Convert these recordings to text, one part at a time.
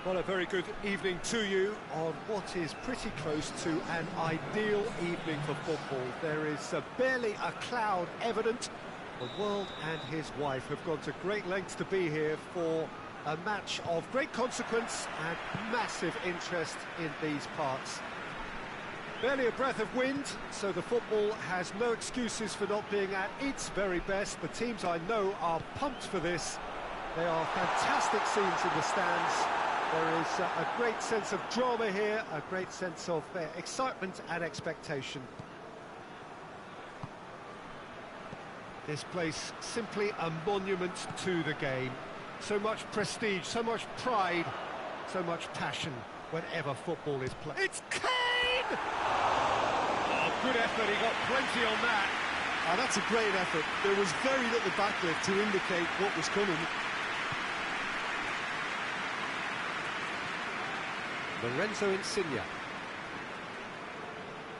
Well, a very good evening to you on what is pretty close to an ideal evening for football. There is barely a cloud evident. The world and his wife have gone to great lengths to be here for a match of great consequence and massive interest in these parts. Barely a breath of wind, so the football has no excuses for not being at its very best. The teams I know are pumped for this. They are fantastic scenes in the stands. There is a great sense of drama here, a great sense of excitement and expectation. This place simply a monument to the game. So much prestige, so much pride, so much passion whenever football is played. It's Kane! Oh, good effort, he got plenty on that. Oh, that's a great effort. There was very little backlift to indicate what was coming. Lorenzo Insigne.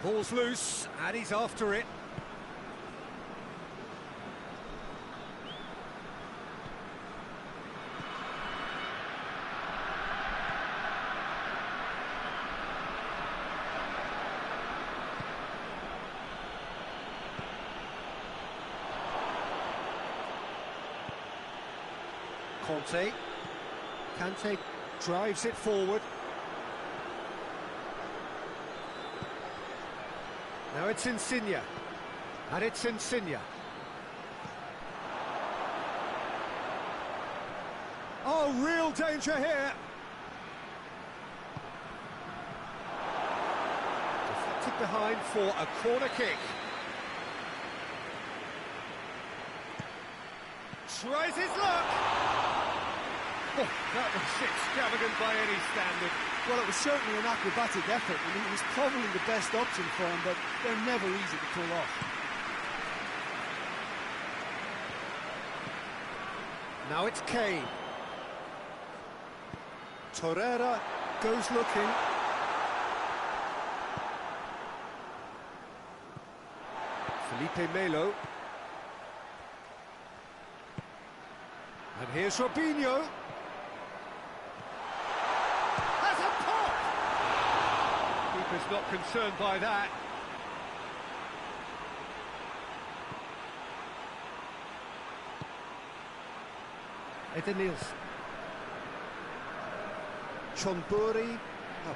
The ball's loose, and he's after it. Kante drives it forward. Now it's Insigne, and it's Insigne. Oh, real danger here. Deflected behind for a corner kick. Tries his luck. Oh, that was extravagant by any standard. Well, it was certainly an acrobatic effort, and it was probably the best option for him, but they're never easy to pull off. Now it's Kane. Torreira goes looking. Felipe Melo. And here's Robinho. Keeper's not concerned by that. Edenils. Chonburi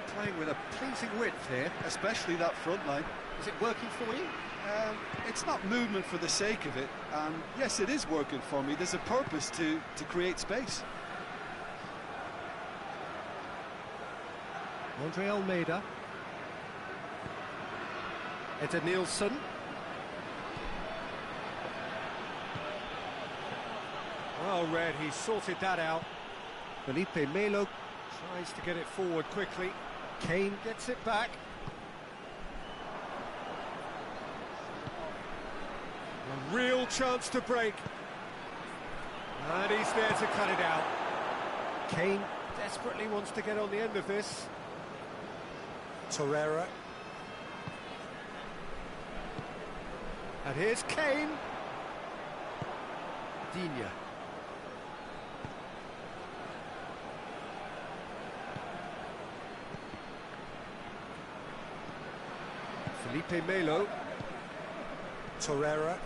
playing with a pleasing width here. Especially that front line. Is it working for you? It's not movement for the sake of it. Yes, it is working for me. There's a purpose to create space. Andre Almeida. Edenilson. Well read, he sorted that out. Felipe Melo tries to get it forward quickly. Kane gets it back. A real chance to break. And he's there to cut it out. Kane desperately wants to get on the end of this. Torreira. And here's Kane. Digne. Felipe Melo. Torreira.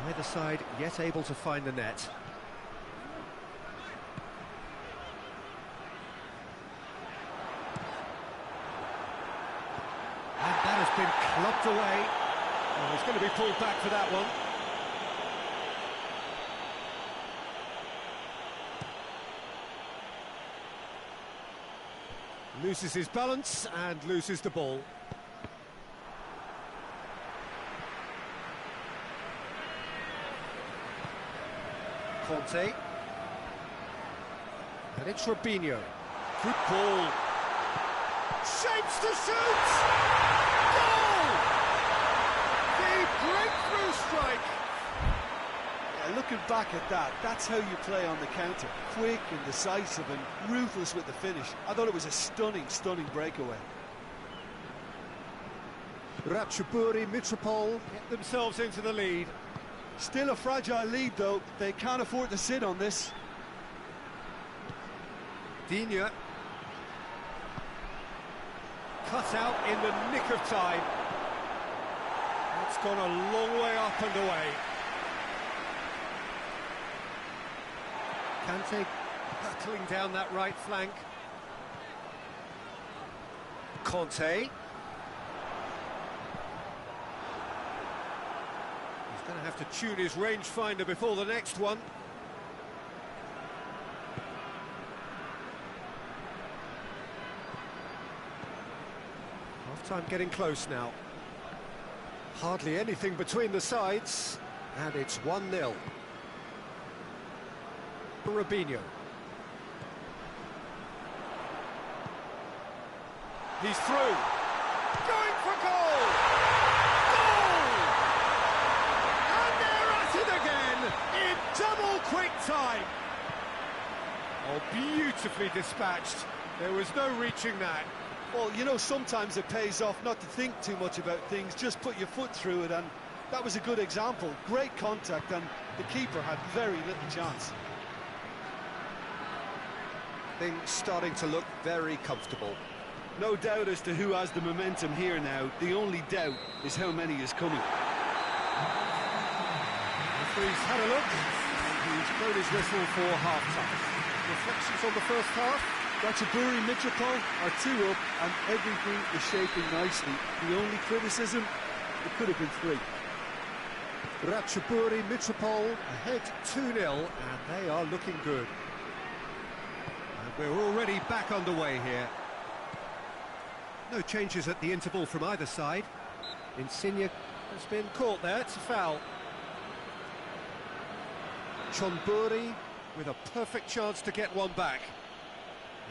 Neither side yet able to find the net. And that has been clubbed away. Oh, he's going to be pulled back for that one. Loses his balance and loses the ball. Conte. And it's Robinho. Good ball. Shapes to shoot! Goal! The breakthrough strike! Yeah, looking back at that, that's how you play on the counter. Quick and decisive and ruthless with the finish. I thought it was a stunning, stunning breakaway. Ratchaburi, Mitropol get themselves into the lead. Still a fragile lead, though. They can't afford to sit on this. Digne. Cut out in the nick of time. It's gone a long way up and away. Kante hurtling down that right flank. Conte. He's going to have to tune his rangefinder before the next one. Half-time getting close now. Hardly anything between the sides, and it's 1-0. Robinho. He's through. Going for goal! Goal! And they're at it again in double quick time. Oh, beautifully dispatched. There was no reaching that. Well, you know, sometimes it pays off not to think too much about things, just put your foot through it, and that was a good example. Great contact, and the keeper had very little chance. Things starting to look very comfortable. No doubt as to who has the momentum here now. The only doubt is how many is coming. Referee's had a look, and he's blown his whistle for half-time. Reflections on the first half? Ratchaburi Mitropol are 2 up, and everything is shaping nicely. The only criticism, it could have been 3. Ratchaburi Mitropol ahead 2-0, and they are looking good. And we're already back underway here. No changes at the interval from either side. Insigne has been caught there, it's a foul. Chonburi with a perfect chance to get one back.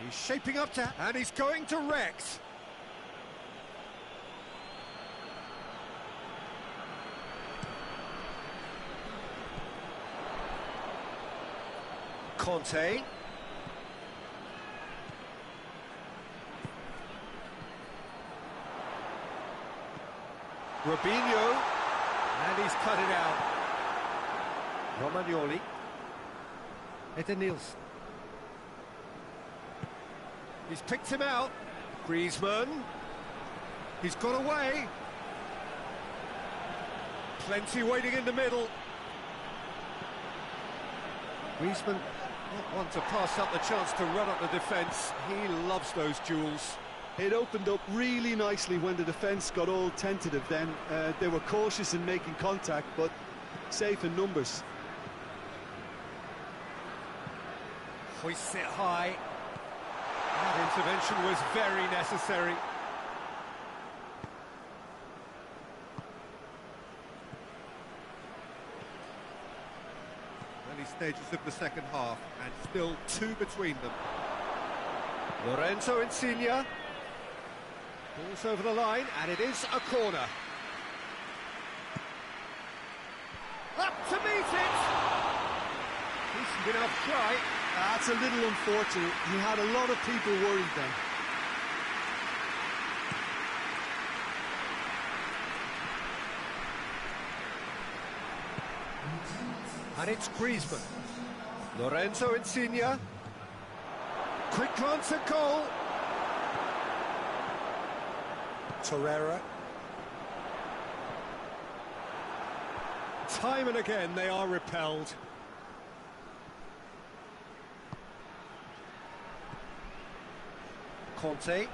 He's shaping up to... and he's going to Rex. Conte. Robinho. And he's cut it out. Romagnoli. Edenilson. He's picked him out. Griezmann. He's got away. Plenty waiting in the middle. Griezmann not one to pass up the chance to run up the defence. He loves those duels. It opened up really nicely when the defence got all tentative then. They were cautious in making contact, but safe in numbers. Hoists it high. That intervention was very necessary. Early stages of the second half, and still 2 between them. Lorenzo Insigne. Ball's over the line, and it is a corner. Up to meet it! Decent enough try. That's a little unfortunate. He had a lot of people worried then. And it's Griezmann. Lorenzo Insigne. Quick glance at goal. Torreira. Time and again they are repelled. Conte.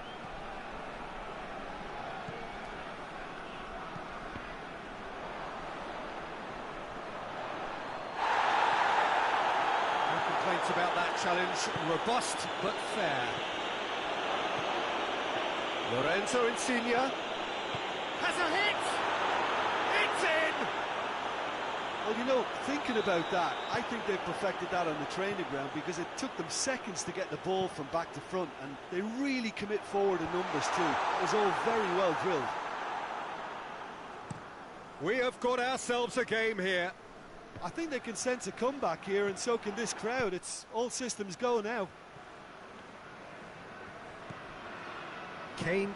No complaints about that challenge. Robust but fair. Lorenzo Insigne has a hit! It's in! Well, you know, thinking about that, I think they perfected that on the training ground because it took them seconds to get the ball from back to front, and they really commit forward in numbers too. It was all very well drilled. We have got ourselves a game here. I think they can sense a comeback here, and so can this crowd. It's all systems go now. Kane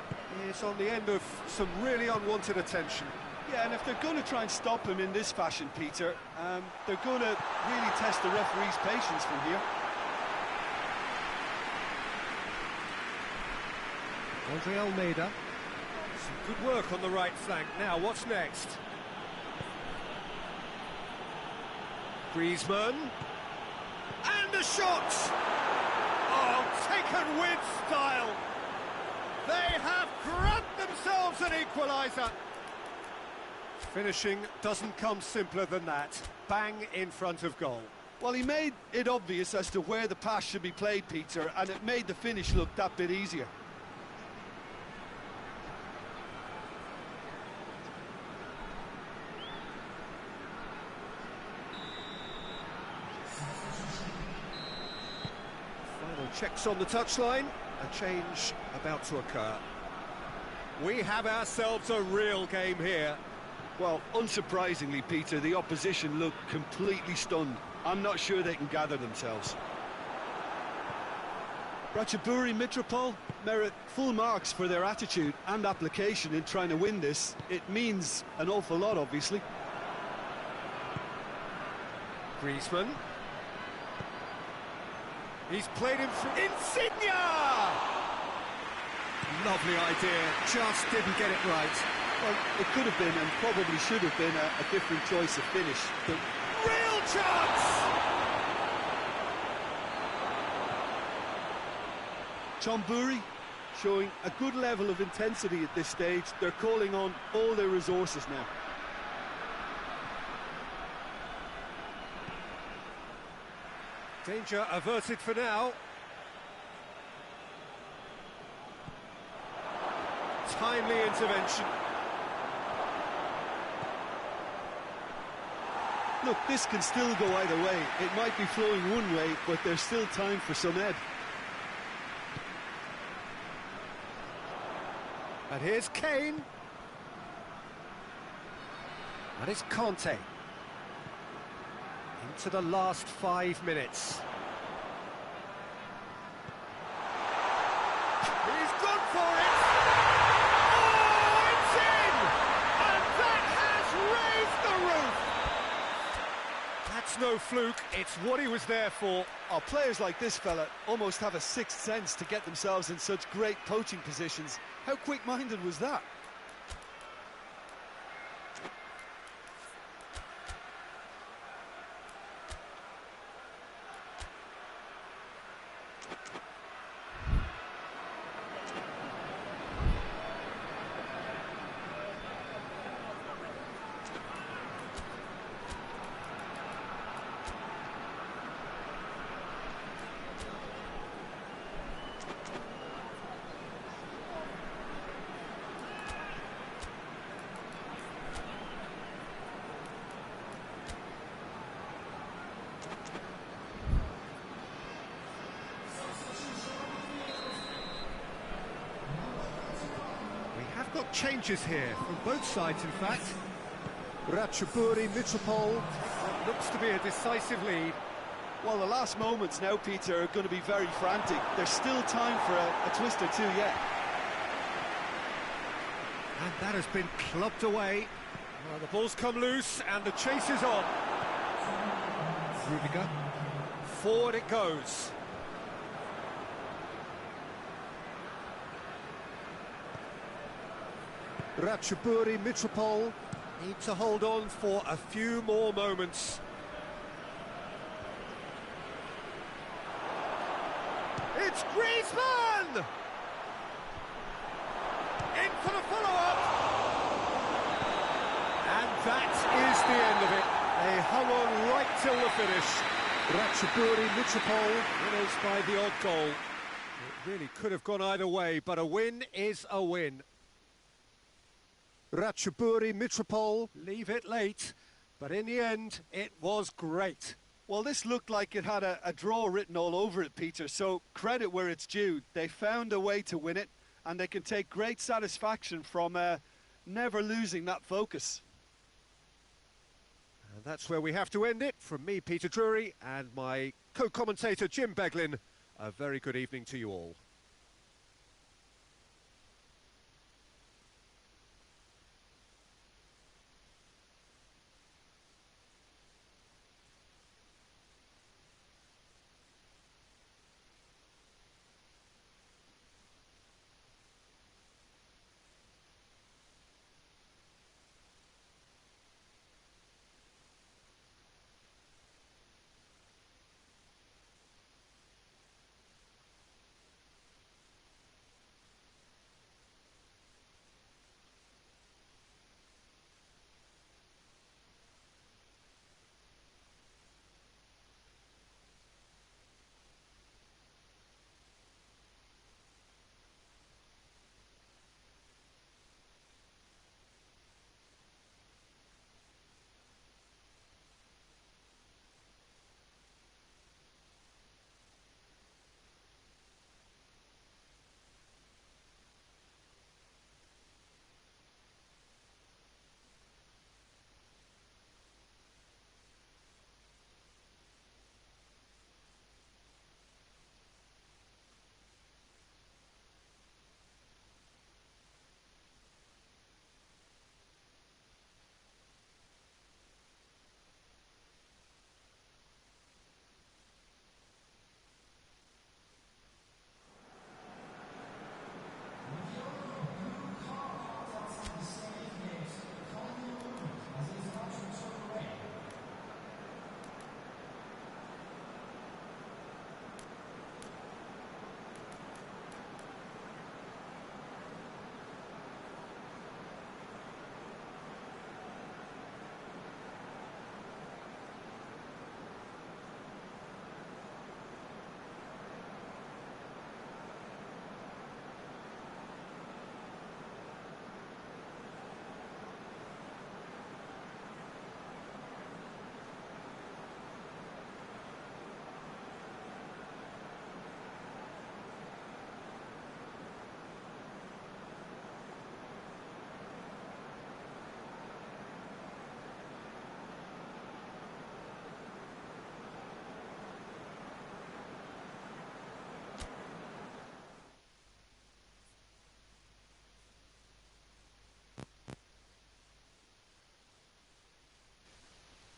is on the end of some really unwanted attention. Yeah, and if they're going to try and stop him in this fashion, Peter, they're going to really test the referee's patience from here. Andre Almeida. Some good work on the right flank. Now, what's next? Griezmann. And the shot! Oh, taken with style. They have grabbed themselves an equaliser. Finishing doesn't come simpler than that. Bang in front of goal. Well, he made it obvious as to where the pass should be played, Peter, and it made the finish look that bit easier. Final checks on the touchline. A change about to occur. We have ourselves a real game here. Well, unsurprisingly, Peter, the opposition look completely stunned. I'm not sure they can gather themselves. Ratchaburi Mitropol merit full marks for their attitude and application in trying to win this. It means an awful lot, obviously. Griezmann. He's played him through. Insigne! Lovely idea, just didn't get it right. Well, it could have been and probably should have been a different choice of finish. But real chance! Chamburi showing a good level of intensity at this stage. They're calling on all their resources now. Danger averted for now. Timely intervention. Look, this can still go either way. It might be flowing one way, but there's still time for some ed. And here's Kane. And it's Conte. Into the last 5 minutes. He's gone for it! Oh, it's in! And that has raised the roof! That's no fluke, it's what he was there for. Oh, players like this fella almost have a sixth sense to get themselves in such great poaching positions. How quick-minded was that? Got changes here from both sides, in fact. Ratchaburi Mitropol looks to be a decisive lead. Well, the last moments now, Peter, are going to be very frantic. There's still time for a twist or two yet. And that has been clubbed away. Well, the ball's come loose and the chase is on. Rudiger. Forward it goes. Ratchaburi Mitropol need to hold on for a few more moments. It's Griezmann! In for the follow-up! And that is the end of it. They hung on right till the finish. Ratchaburi Mitropol winners by the odd goal. It really could have gone either way, but a win is a win. Ratchaburi Mitropol leave it late, but in the end, it was great. Well, this looked like it had a draw written all over it, Peter, so credit where it's due. They found a way to win it, and they can take great satisfaction from never losing that focus. And that's where we have to end it. From me, Peter Drury, and my co-commentator, Jim Beglin, a very good evening to you all.